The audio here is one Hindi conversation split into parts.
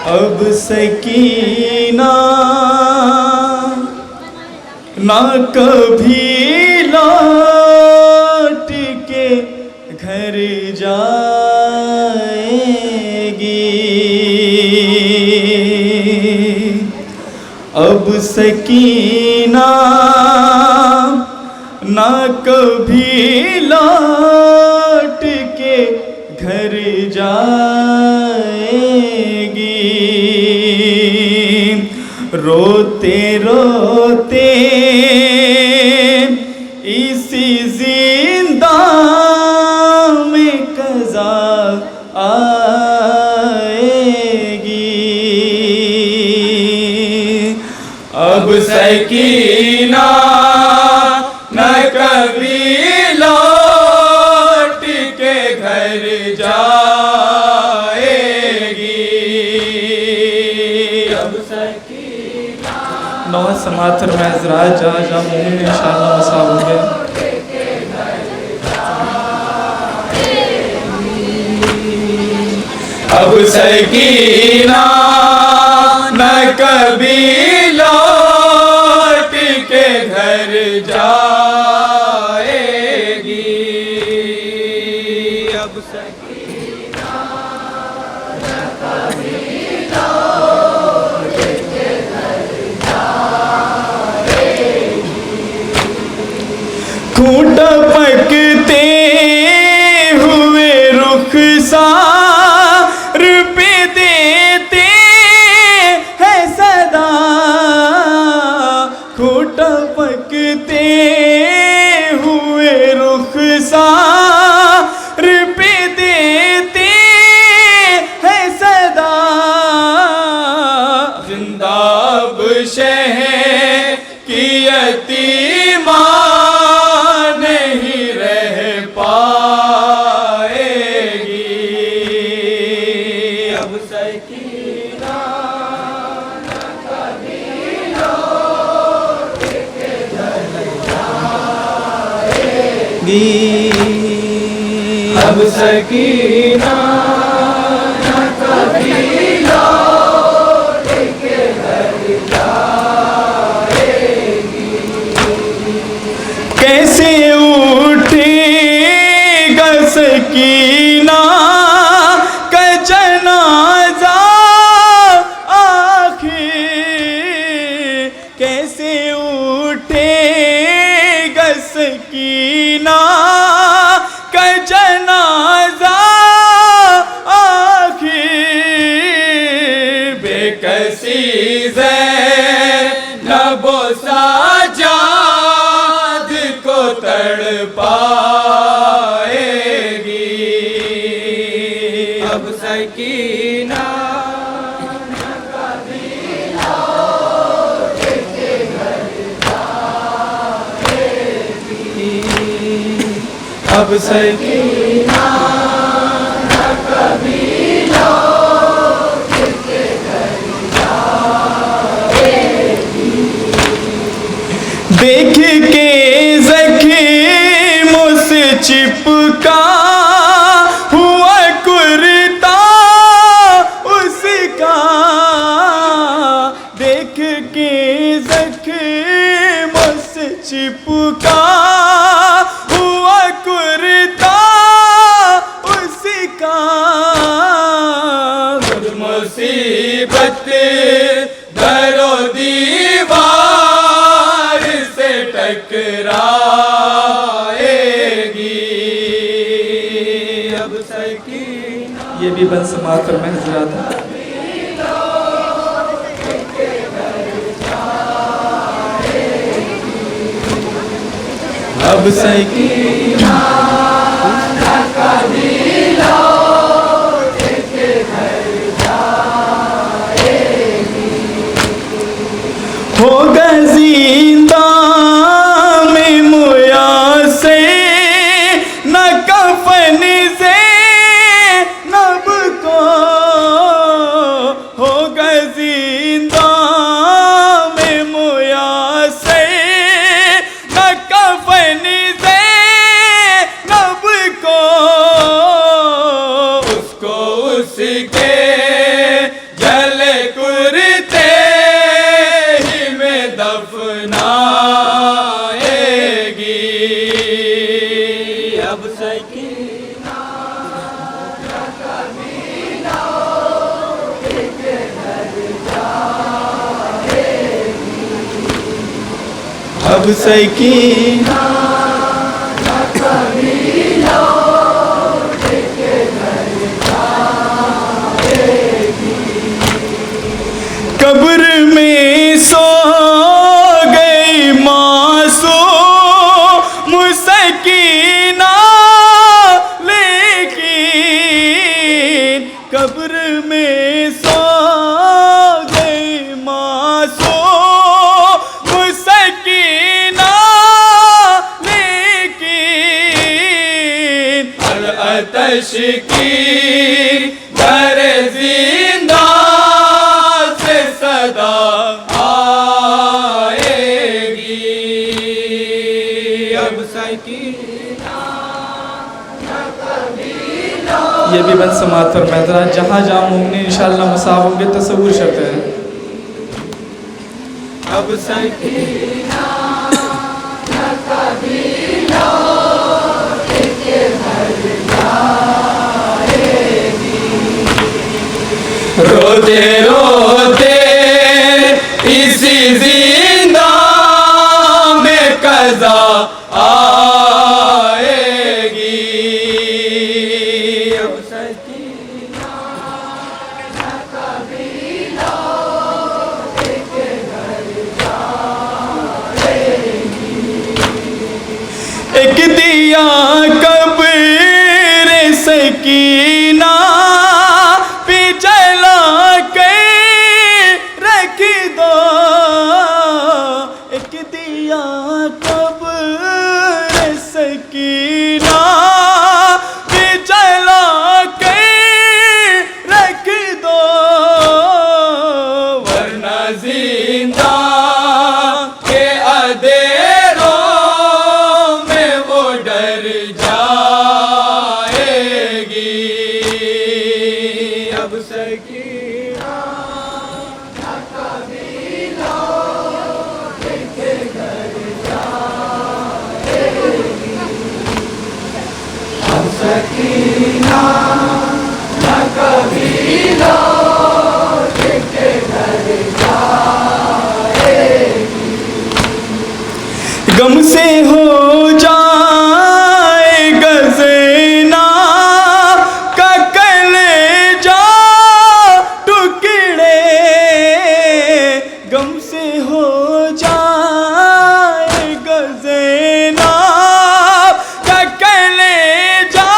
अब सकीना ना कभी लौट के घर जाएगी। अब सकीना ना कभी लौट के घर जाएगी। रोते रोते इसी जिंदा में कज़ा आएगी। अब सकीना न कभी लौट के घर जाएगी। अब सकीना नौ समातर में हज़रात जहाँ जहाँ मोमिन इंशाअल्लाह मसा होंगे। अब सकीना न कभी लौट के घर जाएगी। अब सकीना न कभी लौट के घर जाएगी। खूंट पकते हुए रुखसार पे देते हैं सदा। खूंट पकते हुए रुखसार पे देते हैं सदा। जिंदाब शहर की यतीमा नहीं रह पाएगी। अब सकीना न कभी लौट के घर जाएगी। अब सकीना न कभी लौट के घर जाएगी। कैसे उठेगा सकीना का जनाजा आखिर। कैसे उठेगा सकीना का जनाजा आखिर। बेकसी ज़ैनब साजाद को तड़पाएगी। अब सकीना न कभी लौट के घर जाएगी। अब सकीना न कभी लौट के घर जाएगी। देख के ज़ख़्मों से चिपका हुआ कुर्ता उसका। देख के ज़ख़्मों से चिपका हुआ कुर्ता उसका। मुसीबत दरो दीवार से टकराएगी। अब सकीना ये भी बन समातर में हज़रात है। अब सकीना न कभी लौट के घर जाएगी। होगा जिंदा में मुया से न कफन से नब को। होगा जिंदा में मुया से न कफन से नब को। उसको उसके जल अब सकीना कब्र में सो गई मासूम सकीना, लेकिन कब्र में सो गई मासूम सकीना, लेकिन हर आतश की दर जिंदा से सदा आएगी। अब सकीना ये भी बन समात और मैदरा जहाँ जहाँ मुमकिन इंशाअल्लाह मसाब होंगे तसव्वुर शर्त है। अब सकीना रोते रोते इसी जिंदा में कज़ा आएगी। अब सकीना एक दिया कब्र सकीना पे जला के रख दो, एक दिया कब्र सकीना पे जला के रख दो, वरना जिंदा के अंधेरों में वो डर जाएगी। अब सकीना अब सकीना न कभी लौट के घर जाएगी। गम से हो जाए गज़ना का कलेजा टुकड़े, गम से हो जाए गज़ना का कलेजा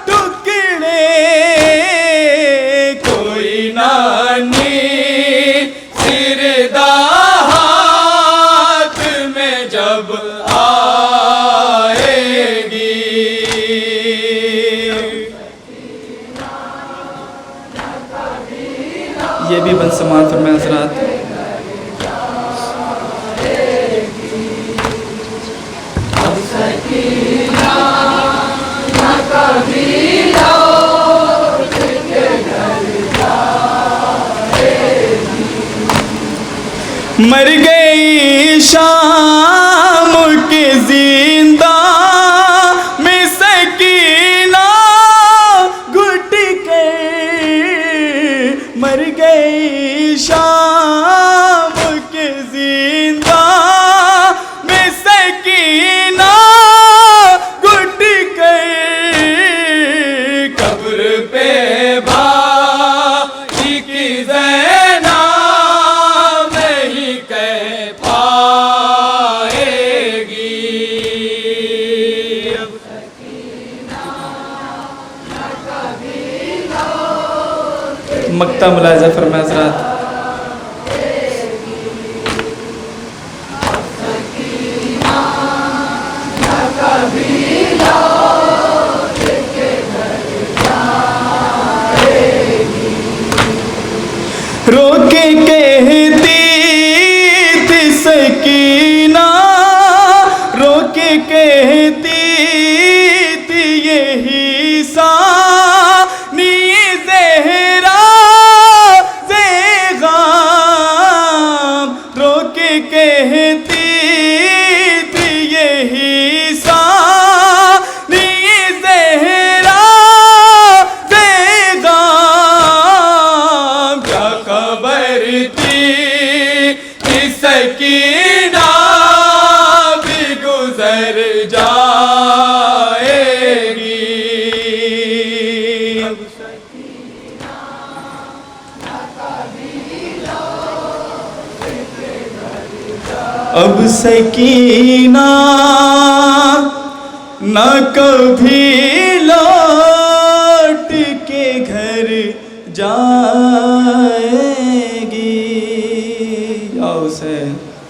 टुकड़े, कोई नानी सिरदा हाथ में जब आएगी। ये भी बन समात और हज़रात मर गई शाम के जिंदा में सकीना घुट के, मर गई शाम के जिंदा में सकीना घुट के, कब्र पे भाई की ज़ैना नहीं कह पाएगी। अब मक्ता मुलाज़ा फरमाए हज़रात। रोके कहती थी सकीना, रोके कहती थी यही सानी ज़हरा ज़ेग़ाम, रोके कहती थी यही सानी ज़हरा ज़ेग़ाम, क्या खबर अब सकीना न कभी